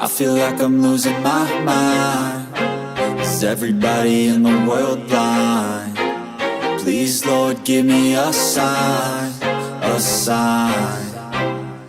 feel like I'm losing my mind. Is everybody in the world blind? Please, Lord, give me a sign, a sign.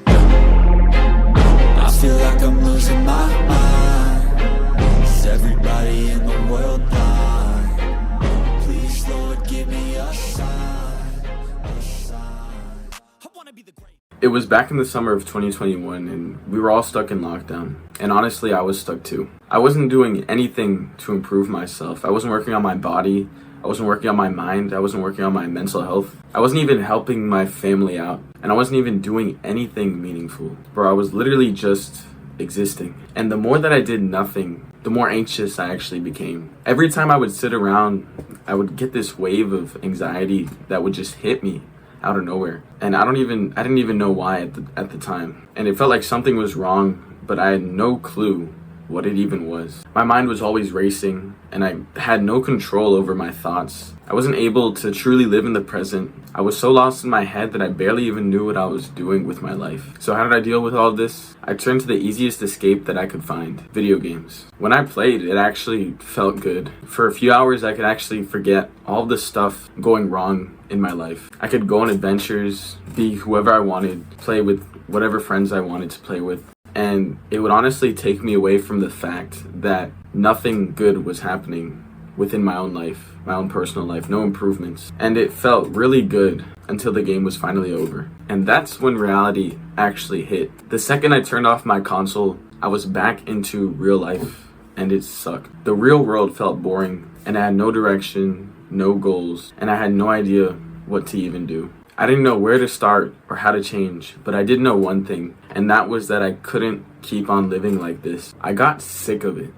I feel like I'm losing my mind. Is everybody in the world blind? Please, Lord, give me a sign, a sign. I wanna be the great. It was back in the summer of 2021 and we were all stuck in lockdown. And honestly, I was stuck too. I wasn't doing anything to improve myself. I wasn't working on my body. I wasn't working on my mind. I wasn't working on my mental health. I wasn't even helping my family out. And I wasn't even doing anything meaningful. Bro, I was literally just existing. And the more that I did nothing, the more anxious I actually became. Every time I would sit around, I would get this wave of anxiety that would just hit me out of nowhere. And I didn't even know why at the time. And it felt like something was wrong, but I had no clue what it even was. My mind was always racing, and I had no control over my thoughts. I wasn't able to truly live in the present. I was so lost in my head that I barely even knew what I was doing with my life. So how did I deal with all this? I turned to the easiest escape that I could find: video games. When I played, it actually felt good. For a few hours, I could actually forget all the stuff going wrong in my life. I could go on adventures, be whoever I wanted, play with whatever friends I wanted to play with. And it would honestly take me away from the fact that nothing good was happening within my own life, my own personal life, no improvements. And it felt really good until the game was finally over. And that's when reality actually hit. The second I turned off my console, I was back into real life, and it sucked. The real world felt boring, and I had no direction, no goals, and I had no idea what to even do. I didn't know where to start or how to change, but I did know one thing, and that was that I couldn't keep on living like this. I got sick of it.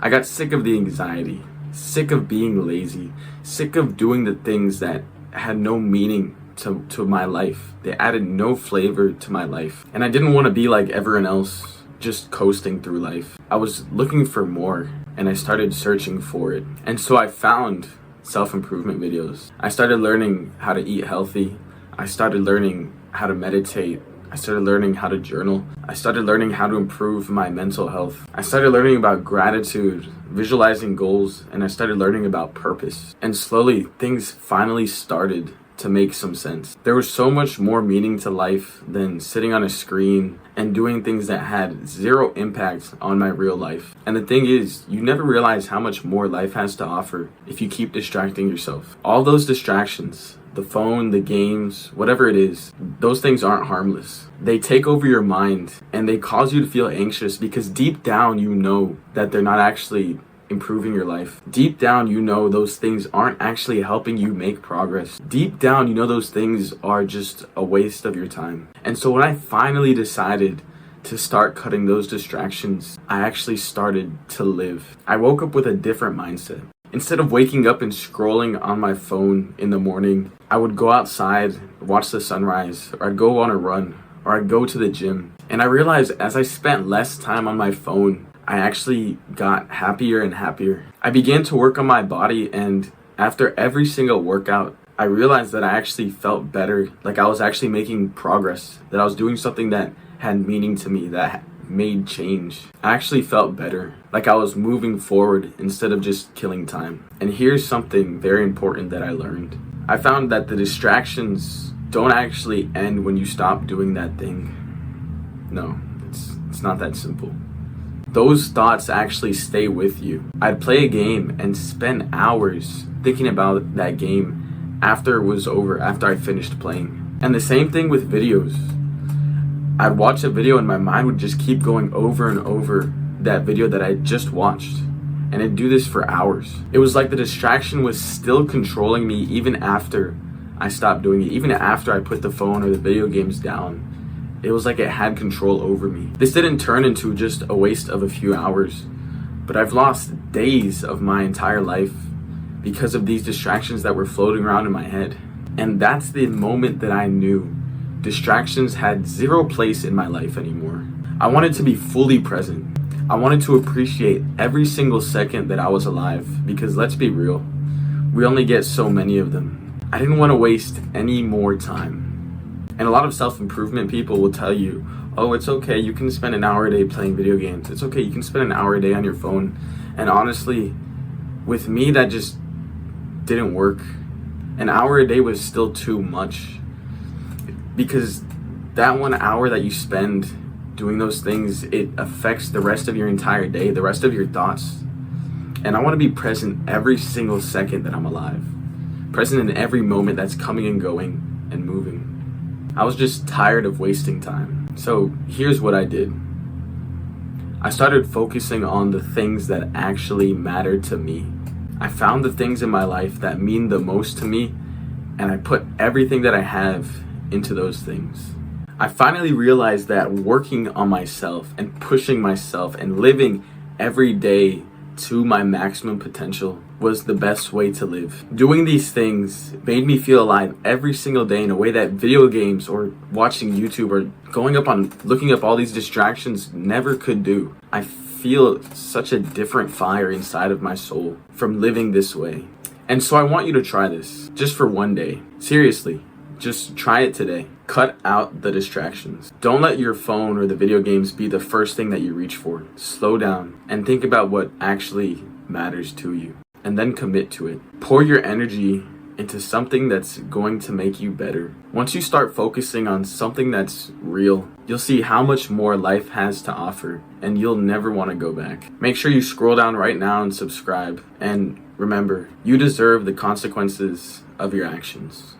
I got sick of the anxiety, sick of being lazy, sick of doing the things that had no meaning to my life. They added no flavor to my life. And I didn't want to be like everyone else, just coasting through life. I was looking for more, and I started searching for it. And so I found self-improvement videos. I started learning how to eat healthy. I started learning how to meditate. I started learning how to journal. I started learning how to improve my mental health. I started learning about gratitude, visualizing goals, and I started learning about purpose. And slowly, things finally started to make some sense. There was so much more meaning to life than sitting on a screen and doing things that had zero impact on my real life. And the thing is, you never realize how much more life has to offer if you keep distracting yourself. All those distractions, the phone, the games, whatever it is, those things aren't harmless. They take over your mind and they cause you to feel anxious because deep down you know that they're not actually improving your life. Deep down, you know those things aren't actually helping you make progress. Deep down, you know those things are just a waste of your time. And so when I finally decided to start cutting those distractions, I actually started to live. I woke up with a different mindset. Instead of waking up and scrolling on my phone in the morning, I would go outside, watch the sunrise, or I'd go on a run, or I'd go to the gym. And I realized as I spent less time on my phone, I actually got happier and happier. I began to work on my body, and after every single workout, I realized that I actually felt better, like I was actually making progress, that I was doing something that had meaning to me, that made change. I actually felt better, like I was moving forward instead of just killing time. And here's something very important that I learned. I found that the distractions don't actually end when you stop doing that thing. No, it's not that simple. Those thoughts actually stay with you. I'd play a game and spend hours thinking about that game after it was over, after I finished playing. And the same thing with videos. I'd watch a video and my mind would just keep going over and over that video that I just watched. And it'd do this for hours. It was like the distraction was still controlling me even after I stopped doing it, even after I put the phone or the video games down. It was like it had control over me. This didn't turn into just a waste of a few hours, but I've lost days of my entire life because of these distractions that were floating around in my head. And that's the moment that I knew distractions had zero place in my life anymore. I wanted to be fully present. I wanted to appreciate every single second that I was alive, because let's be real, we only get so many of them. I didn't want to waste any more time. And a lot of self-improvement people will tell you, oh, it's okay, you can spend an hour a day playing video games. It's okay, you can spend an hour a day on your phone. And honestly, with me, that just didn't work. An hour a day was still too much, because that 1 hour that you spend doing those things, it affects the rest of your entire day, the rest of your thoughts. And I want to be present every single second that I'm alive, present in every moment that's coming and going and moving. I was just tired of wasting time. So here's what I did. I started focusing on the things that actually mattered to me. I found the things in my life that mean the most to me, and I put everything that I have into those things. I finally realized that working on myself and pushing myself and living every day to my maximum potential was the best way to live. Doing these things made me feel alive every single day in a way that video games or watching YouTube or looking up all these distractions never could do. I feel such a different fire inside of my soul from living this way. And so I want you to try this just for one day. Seriously, just try it today. Cut out the distractions. Don't let your phone or the video games be the first thing that you reach for. Slow down and think about what actually matters to you, and then commit to it. Pour your energy into something that's going to make you better. Once you start focusing on something that's real, you'll see how much more life has to offer, and you'll never want to go back. Make sure you scroll down right now and subscribe. And remember, you deserve the consequences of your actions.